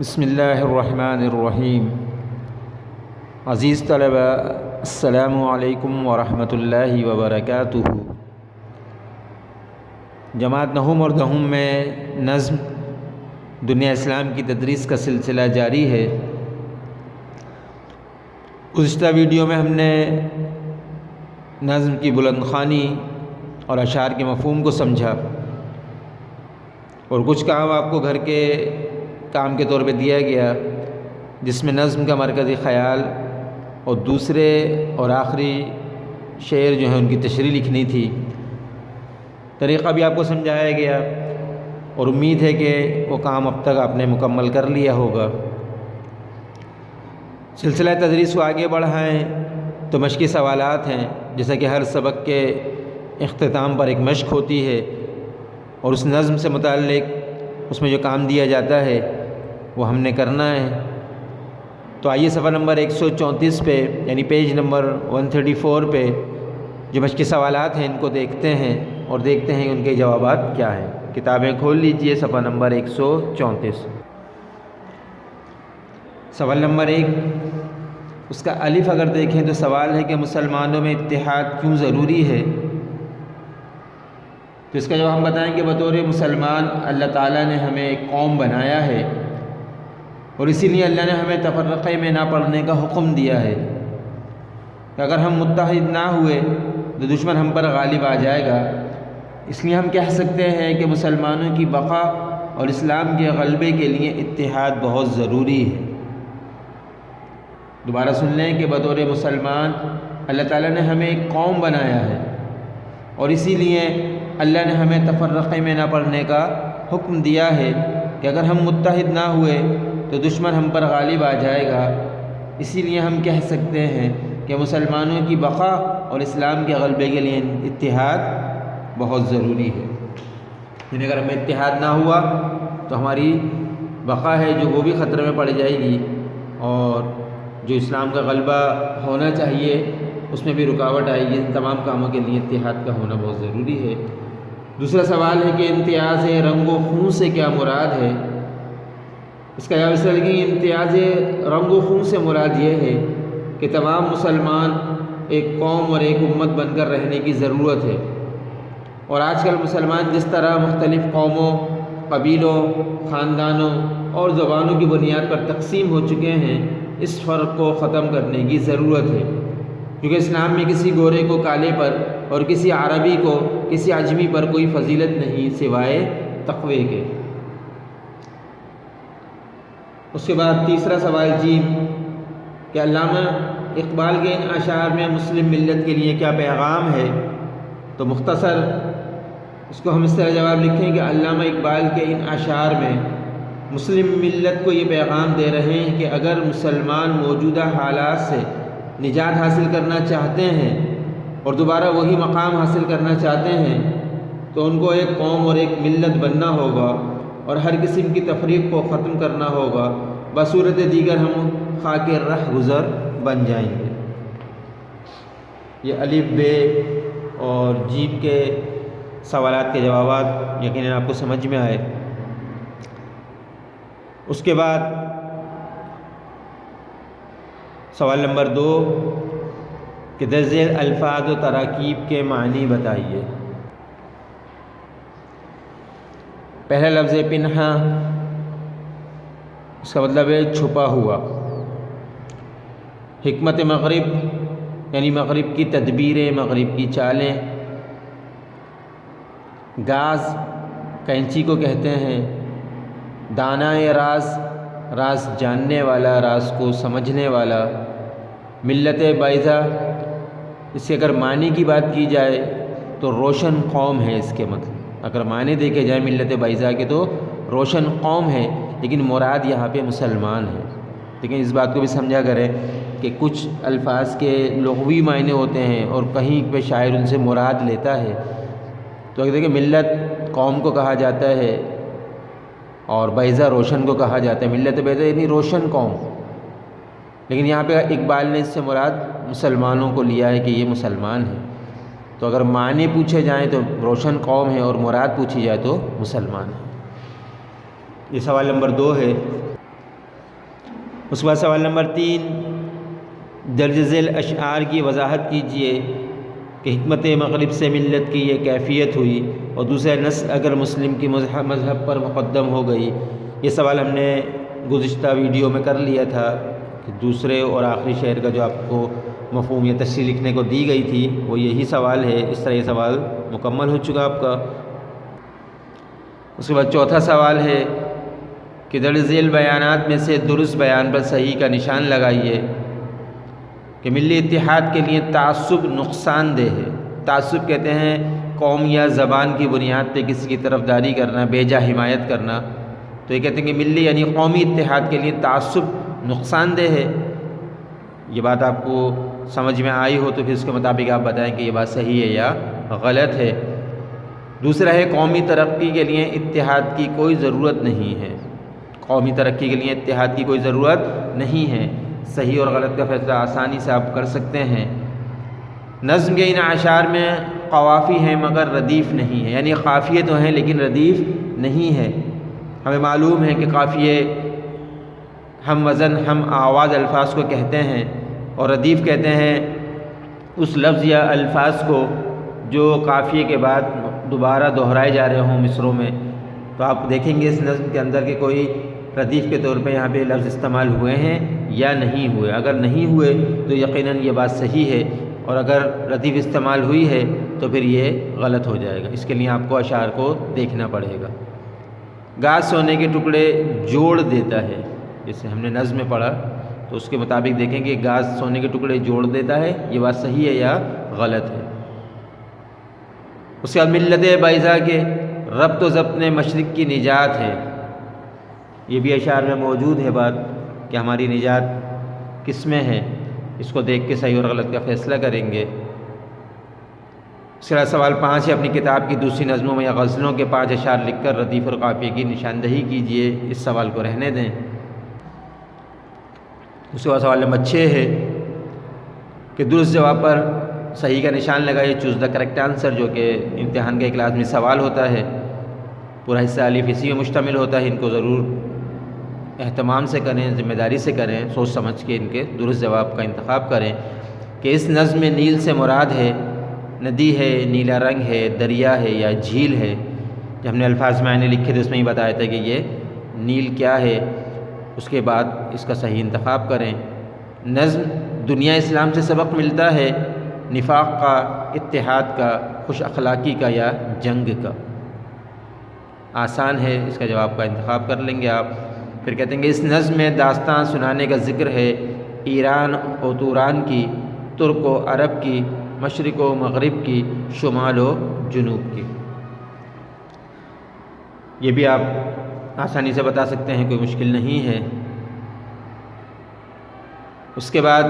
بسم اللہ الرحمن الرحیم۔ عزیز طلبہ، السلام علیکم ورحمۃ اللہ وبرکاتہ۔ جماعت نہم اور دہم میں نظم دنیا اسلام کی تدریس کا سلسلہ جاری ہے۔ گزشتہ ویڈیو میں ہم نے نظم کی بلند خوانی اور اشعار کے مفہوم کو سمجھا اور کچھ کام آپ کو گھر کے کام کے طور پہ دیا گیا، جس میں نظم کا مرکزی خیال اور دوسرے اور آخری شعر جو ہیں ان کی تشریح لکھنی تھی۔ طریقہ بھی آپ کو سمجھایا گیا اور امید ہے کہ وہ کام اب تک آپ نے مکمل کر لیا ہوگا۔ سلسلہ تدریس کو آگے بڑھائیں تو مشقی سوالات ہیں، جیسا کہ ہر سبق کے اختتام پر ایک مشق ہوتی ہے اور اس نظم سے متعلق اس میں جو کام دیا جاتا ہے وہ ہم نے کرنا ہے۔ تو آئیے صفحہ نمبر 134 پہ یعنی پیج نمبر 134 پہ جو مشقی سوالات ہیں ان کو دیکھتے ہیں اور دیکھتے ہیں ان کے جوابات کیا ہیں۔ کتابیں کھول لیجئے، صفحہ نمبر 134۔ سوال نمبر 1، اس کا الف اگر دیکھیں تو سوال ہے کہ مسلمانوں میں اتحاد کیوں ضروری ہے؟ تو اس کا جواب ہم بتائیں کہ بطور مسلمان اللہ تعالیٰ نے ہمیں ایک قوم بنایا ہے اور اسی لیے اللہ نے ہمیں تفرقے میں نہ پڑنے کا حکم دیا ہے کہ اگر ہم متحد نہ ہوئے تو دشمن ہم پر غالب آ جائے گا۔ اس لیے ہم کہہ سکتے ہیں کہ مسلمانوں کی بقا اور اسلام کے غلبے کے لیے اتحاد بہت ضروری ہے۔ دوبارہ سن لیں کہ بطور مسلمان اللہ تعالیٰ نے ہمیں ایک قوم بنایا ہے اور اسی لیے اللہ نے ہمیں تفرقے میں نہ پڑنے کا حکم دیا ہے کہ اگر ہم متحد نہ ہوئے تو دشمن ہم پر غالب آ جائے گا۔ اسی لیے ہم کہہ سکتے ہیں کہ مسلمانوں کی بقا اور اسلام کے غلبے کے لیے اتحاد بہت ضروری ہے۔ یعنی اگر ہمیں اتحاد نہ ہوا تو ہماری بقا ہے جو وہ بھی خطرے میں پڑ جائے گی اور جو اسلام کا غلبہ ہونا چاہیے اس میں بھی رکاوٹ آئے گی۔ ان تمام کاموں کے لیے اتحاد کا ہونا بہت ضروری ہے۔ دوسرا سوال ہے کہ امتیاز رنگ و خون سے کیا مراد ہے؟ اس کا جواب اس طرح کہ امتیاز رنگ و خون سے مراد یہ ہے کہ تمام مسلمان ایک قوم اور ایک امت بن کر رہنے کی ضرورت ہے، اور آج کل مسلمان جس طرح مختلف قوموں، قبیلوں، خاندانوں اور زبانوں کی بنیاد پر تقسیم ہو چکے ہیں، اس فرق کو ختم کرنے کی ضرورت ہے، کیونکہ اسلام میں کسی گورے کو کالے پر اور کسی عربی کو کسی عجمی پر کوئی فضیلت نہیں سوائے تقوی کے۔ اس کے بعد تیسرا سوال کہ علامہ اقبال کے ان اشعار میں مسلم ملت کے لیے کیا پیغام ہے؟ تو مختصر اس کو ہم اس طرح جواب لکھیں کہ علامہ اقبال کے ان اشعار میں مسلم ملت کو یہ پیغام دے رہے ہیں کہ اگر مسلمان موجودہ حالات سے نجات حاصل کرنا چاہتے ہیں اور دوبارہ وہی مقام حاصل کرنا چاہتے ہیں تو ان کو ایک قوم اور ایک ملت بننا ہوگا اور ہر قسم کی تفریق کو ختم کرنا ہوگا، بصورت دیگر ہم خاک رہ گزر بن جائیں گے۔ یہ الف ب اور جیم کے سوالات کے جوابات یقیناً آپ کو سمجھ میں آئے۔ اس کے بعد سوال نمبر 2 کہ درج ذیل الفاظ و تراکیب کے معنی بتائیے۔ پہلا لفظ پنہا، اس کا مطلب ہے چھپا ہوا۔ حکمت مغرب یعنی مغرب کی تدبیریں، مغرب کی چالیں۔ گاز کینچی کو کہتے ہیں۔ دانائے راز، راز جاننے والا، راز کو سمجھنے والا۔ ملت بیضا، اس سے اگر معنی کی بات کی جائے تو روشن قوم ہے۔ اس کے مطلب اگر معنی دیکھے جائے ملت بیضا کے تو روشن قوم ہے، لیکن مراد یہاں پہ مسلمان ہے۔ لیکن اس بات کو بھی سمجھا کریں کہ کچھ الفاظ کے لغوی معنی ہوتے ہیں اور کہیں پہ شاعر ان سے مراد لیتا ہے۔ تو اگر دیکھیں ملت قوم کو کہا جاتا ہے اور بیضا روشن کو کہا جاتا ہے۔ ملت بیضا یعنی روشن قوم، لیکن یہاں پہ اقبال نے اس سے مراد مسلمانوں کو لیا ہے کہ یہ مسلمان ہے۔ تو اگر معنی پوچھے جائیں تو روشن قوم ہے اور مراد پوچھی جائے تو مسلمان ہے۔ یہ سوال نمبر 2 ہے۔ اس کے بعد سوال نمبر 3، درج ذیل اشعار کی وضاحت کیجیے کہ حکمت مغرب سے ملت کی یہ کیفیت ہوئی اور دوسرا نسل اگر مسلم کی مذہب پر مقدم ہو گئی۔ یہ سوال ہم نے گزشتہ ویڈیو میں کر لیا تھا کہ دوسرے اور آخری شعر کا جو آپ کو مفہوم یا تشریح لکھنے کو دی گئی تھی وہ یہی سوال ہے۔ اس طرح یہ سوال مکمل ہو چکا آپ کا۔ اس کے بعد چوتھا سوال ہے کہ درج ذیل بیانات میں سے درست بیان پر صحیح کا نشان لگائیے کہ ملی اتحاد کے لیے تعصب نقصان دہ ہے۔ تعصب کہتے ہیں قوم یا زبان کی بنیاد پہ کسی کی طرفداری کرنا، بیجا حمایت کرنا۔ تو یہ کہتے ہیں کہ ملی یعنی قومی اتحاد کے لیے تعصب نقصان دہ ہے۔ یہ بات آپ کو سمجھ میں آئی ہو تو پھر اس کے مطابق آپ بتائیں کہ یہ بات صحیح ہے یا غلط ہے۔ دوسرا ہے قومی ترقی کے لیے اتحاد کی کوئی ضرورت نہیں ہے۔ قومی ترقی کے لیے اتحاد کی کوئی ضرورت نہیں ہے۔ صحیح اور غلط کا فیصلہ آسانی سے آپ کر سکتے ہیں۔ نظم کے ان اشعار میں قوافی ہیں مگر ردیف نہیں ہے، یعنی قافیے تو ہیں لیکن ردیف نہیں ہے۔ ہمیں معلوم ہے کہ قافیے ہم وزن ہم آواز الفاظ کو کہتے ہیں اور ردیف کہتے ہیں اس لفظ یا الفاظ کو جو قافیے کے بعد دوبارہ دہرائے جا رہے ہوں مصروں میں۔ تو آپ دیکھیں گے اس نظم کے اندر کہ کوئی ردیف کے طور پہ یہاں پہ لفظ استعمال ہوئے ہیں یا نہیں ہوئے۔ اگر نہیں ہوئے تو یقیناً یہ بات صحیح ہے، اور اگر ردیف استعمال ہوئی ہے تو پھر یہ غلط ہو جائے گا۔ اس کے لیے آپ کو اشعار کو دیکھنا پڑے گا۔ گاج سونے کے ٹکڑے جوڑ دیتا ہے، جیسے ہم نے نظم میں پڑھا تو اس کے مطابق دیکھیں کہ گاج سونے کے ٹکڑے جوڑ دیتا ہے، یہ بات صحیح ہے یا غلط ہے۔ اس کے بعد ملت بیضا کے ربط و ضبط مشرق کی نجات ہے، یہ بھی اشعار میں موجود ہے بات کہ ہماری نجات کس میں ہے۔ اس کو دیکھ کے صحیح اور غلط کا فیصلہ کریں گے۔ اس کے بعد سوال 5 ہے، اپنی کتاب کی دوسری نظموں میں یا غزلوں کے 5 اشعار لکھ کر ردیف اور قافیے کی نشاندہی کیجیے۔ اس سوال کو رہنے دیں۔ اس کے بعد سوال نمبر 6 ہے کہ درست جواب پر صحیح کا نشان لگائیے، چوز دا کریکٹ آنسر، جو کہ امتحان کا ایک لازمی سوال ہوتا ہے۔ پورا حصہ الف اسی میں مشتمل ہوتا ہے۔ ان کو ضرور اہتمام سے کریں، ذمہ داری سے کریں، سوچ سمجھ کے ان کے درست جواب کا انتخاب کریں کہ اس نظم میں نیل سے مراد ہے ندی ہے، نیلا رنگ ہے، دریا ہے یا جھیل ہے۔ جب ہم نے الفاظ معنی لکھے تھے اس میں ہی بتایا تھا کہ یہ نیل کیا ہے۔ اس کے بعد اس کا صحیح انتخاب کریں۔ نظم دنیا اسلام سے سبق ملتا ہے، نفاق کا، اتحاد کا، خوش اخلاقی کا یا جنگ کا۔ آسان ہے، اس کا جواب کا انتخاب کر لیں گے آپ۔ پھر کہتے ہیں کہ اس نظم میں داستان سنانے کا ذکر ہے ایران و توران کی، ترک و عرب کی، مشرق و مغرب کی، شمال و جنوب کی۔ یہ بھی آپ آسانی سے بتا سکتے ہیں، کوئی مشکل نہیں ہے۔ اس کے بعد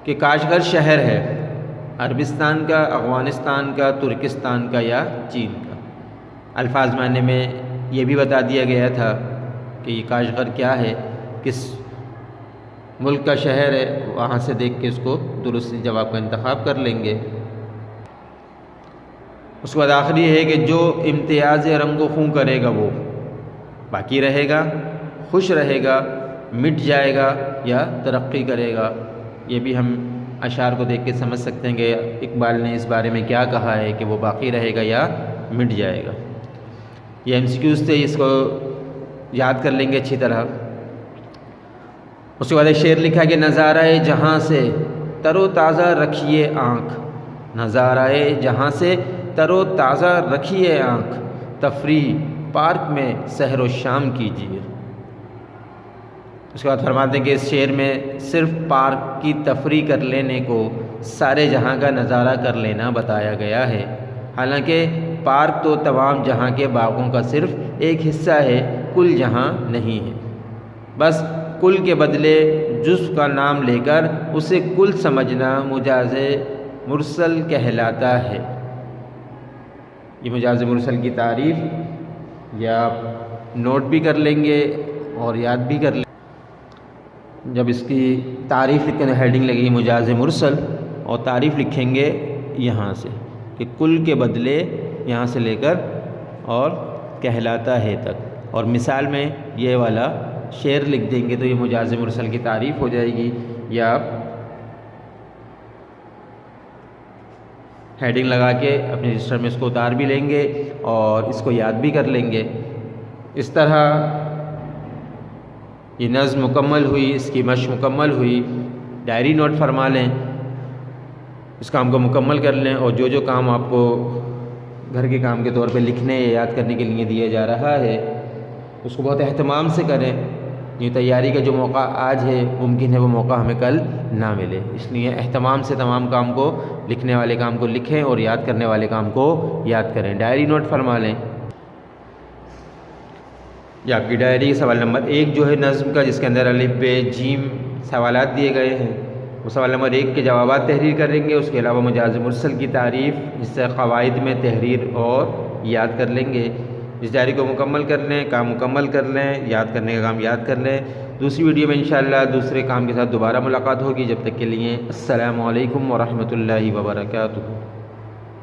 کہ کاشغر شہر ہے عربستان کا، افغانستان کا، ترکستان کا یا چین کا۔ الفاظ معنی میں یہ بھی بتا دیا گیا تھا کہ یہ کاشغر کیا ہے، کس ملک کا شہر ہے، وہاں سے دیکھ کے اس کو درست جواب کا انتخاب کر لیں گے۔ اس کے بعد آخری ہے کہ جو امتیاز رنگ و خوں کرے گا وہ باقی رہے گا، خوش رہے گا، مٹ جائے گا یا ترقی کرے گا۔ یہ بھی ہم اشعار کو دیکھ کے سمجھ سکتے ہیں کہ اقبال نے اس بارے میں کیا کہا ہے کہ وہ باقی رہے گا یا مٹ جائے گا۔ یہ MCQs تھے، اس کو یاد کر لیں گے اچھی طرح۔ اس کے بعد ایک شعر لکھا کہ نظارہ جہاں سے تر و تازہ رکھیے آنکھ، نظارہ جہاں سے تر و تازہ رکھیے آنکھ، تفریح پارک میں سحر و شام کیجیے۔ اس کے بعد فرماتے ہیں کہ اس شعر میں صرف پارک کی تفریح کر لینے کو سارے جہاں کا نظارہ کر لینا بتایا گیا ہے، حالانکہ پارک تو تمام جہاں کے باغوں کا صرف ایک حصہ ہے، کل جہاں نہیں ہے۔ بس کل کے بدلے جزو کا نام لے کر اسے کل سمجھنا مجاز مرسل کہلاتا ہے۔ یہ مجاز مرسل کی تعریف یا آپ نوٹ بھی کر لیں گے اور یاد بھی کر لیں گے۔ جب اس کی تعریف لکھیں ہیڈنگ لگے گی مجاز مرسل، اور تعریف لکھیں گے یہاں سے کہ کل کے بدلے یہاں سے لے کر اور کہلاتا ہے تک۔ اور مثال میں یہ والا شعر لکھ دیں گے تو یہ مجاز مرسل کی تعریف ہو جائے گی، یا آپ ہیڈنگ لگا کے اپنے رجسٹر میں اس کو اتار بھی لیں گے اور اس کو یاد بھی کر لیں گے۔ اس طرح یہ نظم مکمل ہوئی، اس کی مشق مکمل ہوئی، ڈائری نوٹ فرما لیں، اس کام کو مکمل کر لیں، اور جو کام آپ کو گھر کے کام کے طور پہ لکھنے یا یاد کرنے کے لیے دیا جا رہا ہے اس کو بہت اہتمام سے کریں۔ یہ تیاری کا جو موقع آج ہے ممکن ہے وہ موقع ہمیں کل نہ ملے، اس لیے اہتمام سے تمام کام کو، لکھنے والے کام کو لکھیں اور یاد کرنے والے کام کو یاد کریں۔ ڈائری نوٹ فرما لیں، یہ آپ کی ڈائری سوال نمبر 1 جو ہے نظم کا، جس کے اندر الف ب جیم سوالات دیے گئے ہیں، وہ سوال نمبر 1 کے جوابات تحریر کریں گے۔ اس کے علاوہ مجاز مرسل کی تعریف، حصہ قواعد میں تحریر اور یاد کر لیں گے۔ اس ڈائری کو مکمل کر لیں، کام مکمل کر لیں، یاد کرنے کا کام یاد کر لیں۔ دوسری ویڈیو میں انشاءاللہ دوسرے کام کے ساتھ دوبارہ ملاقات ہوگی، جب تک کے لیے السلام علیکم ورحمۃ اللہ وبرکاتہ۔